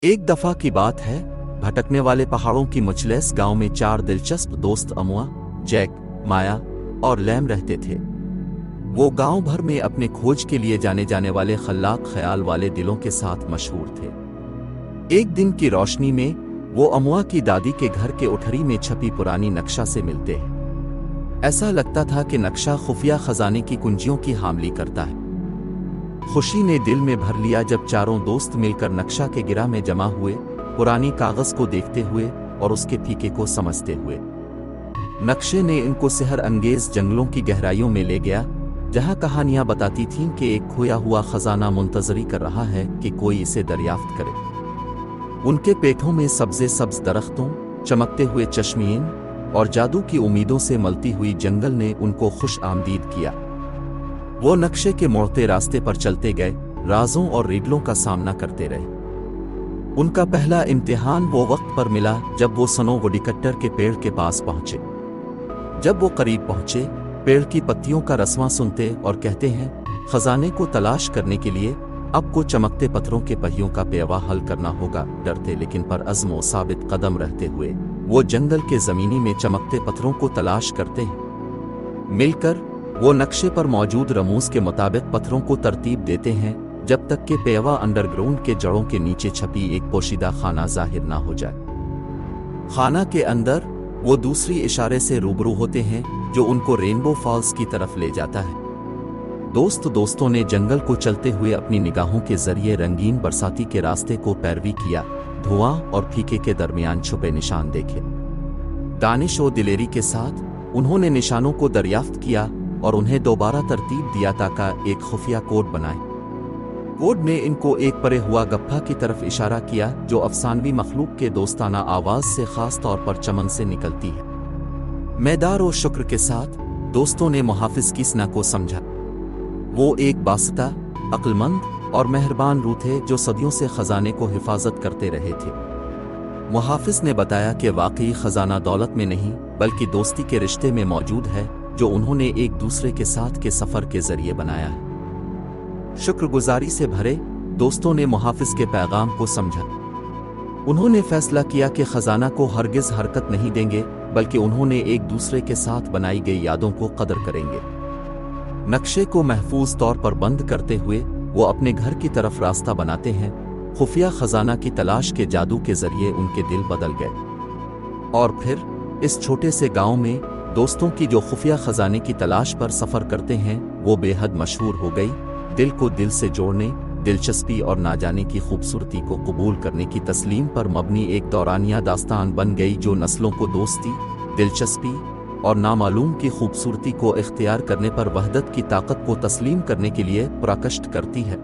एक दफा की बात है, भटकने वाले पहाड़ों की मुचलेस गांव में 4 दिलचस्प दोस्त अमुआ, जैक, माया और लैम रहते थे। वो गांव भर में अपने खोज के लिए जाने जाने वाले खल्लाक ख्याल वाले दिलों के साथ मशहूर थे। एक दिन की रोशनी में वो अमुआ की दादी के घर के उठरी में छपी पुरानी नक्शा से मिलते हैं। ऐसा लगता था कि नक्शा खुफिया खजाने की कुंजियों की हामली करता है। खुशी ने दिल में भर लिया जब चारों दोस्त मिलकर नक्शा के गिरा में जमा हुए पुरानी कागज को देखते हुए और उसके फीके को समझते हुए। नक्शे ने इनको सेहर अंगेज जंगलों की गहराइयों में ले गया, जहां कहानियां बताती थीं कि एक खोया हुआ खजाना मुंतजरी कर रहा है कि कोई इसे दरियाफ्त करे। उनके पेटों में सब्जे सब्ज दरख्तों, चमकते हुए चश्मीन और जादू की उम्मीदों से मलती हुई जंगल ने उनको खुश आमदीद किया। वो नक्शे के मोड़ते रास्ते पर चलते गए, राजों और रिडलों का सामना करते रहे। उनका पहला इम्तिहान वो वक्त पर मिला जब वो सनो वुडीकटर के पेड़ के पास पहुंचे। जब वो करीब पहुंचे, पेड़ की पत्तियों का रस्वां सुनते और कहते हैं, खजाने को तलाश करने के लिए अब को चमकते पत्थरों के पहियों का पेवा हल करना होगा। डरते लेकिन पर अज़्म साबित कदम रहते हुए वो जंगल के जमीनी में चमकते पत्थरों को तलाश करते हैं। मिलकर वो नक्शे पर मौजूद रमूज के मुताबिक पत्थरों को तरतीब देते हैं, जब तक कि पेवा अंडरग्राउंड के जड़ों के नीचे छपी एक पोशीदा खाना जाहिर ना हो जाए। खाना के अंदर वो दूसरी इशारे से रूबरू होते हैं जो उनको रेनबो फॉल्स की तरफ ले जाता है। दोस्तों ने जंगल को चलते हुए अपनी निगाहों के जरिए रंगीन बरसाती के रास्ते को पैरवी किया, धुआं और फीके के दरमियान छुपे निशान देखे। दानिश और दिलेरी के साथ उन्होंने निशानों को दरियाफ्त किया और उन्हें दोबारा तरतीब दिया ताकि एक खुफिया कोड बनाए। कोड ने इनको एक परे हुआ गप्फा की तरफ इशारा किया जो अफसानवी मखलूक के दोस्ताना आवाज से खास तौर पर चमन से निकलती है। मैदार और शुक्र के साथ दोस्तों ने मुहाफिज की सना को समझा। वो एक बासता, अक्लमंद और मेहरबान रूह थे जो सदियों से खजाने को हिफाजत करते रहे थे। मुहाफिज ने बताया कि वाकई खजाना दौलत में नहीं बल्कि दोस्ती के रिश्ते में मौजूद है जो उन्होंने एक दूसरे के साथ के सफर के जरिए बनाया है। शुक्रगुजारी से भरे दोस्तों ने मुहाफिज के पैगाम को समझा। उन्होंने फैसला किया कि खजाना को हरगिज हरकत नहीं देंगे, बल्कि उन्होंने एक दूसरे के साथ बनाई गई यादों को कदर करेंगे। नक्शे को महफूज तौर पर बंद करते हुए वो अपने घर की तरफ रास्ता बनाते हैं। खुफिया खजाना की तलाश के जादू के जरिए उनके दिल बदल गए और फिर इस छोटे से गांव में दोस्तों की जो खुफिया खजाने की तलाश पर सफर करते हैं वो बेहद मशहूर हो गई। दिल को दिल से जोड़ने, दिलचस्पी और ना जाने की खूबसूरती को कबूल करने की तस्लीम पर मबनी एक दौरानिया दास्तान बन गई जो नस्लों को दोस्ती, दिलचस्पी और नामालूम की खूबसूरती को इख्तियार करने पर वहदत की ताकत को तस्लीम करने के लिए पुरकश्त करती है।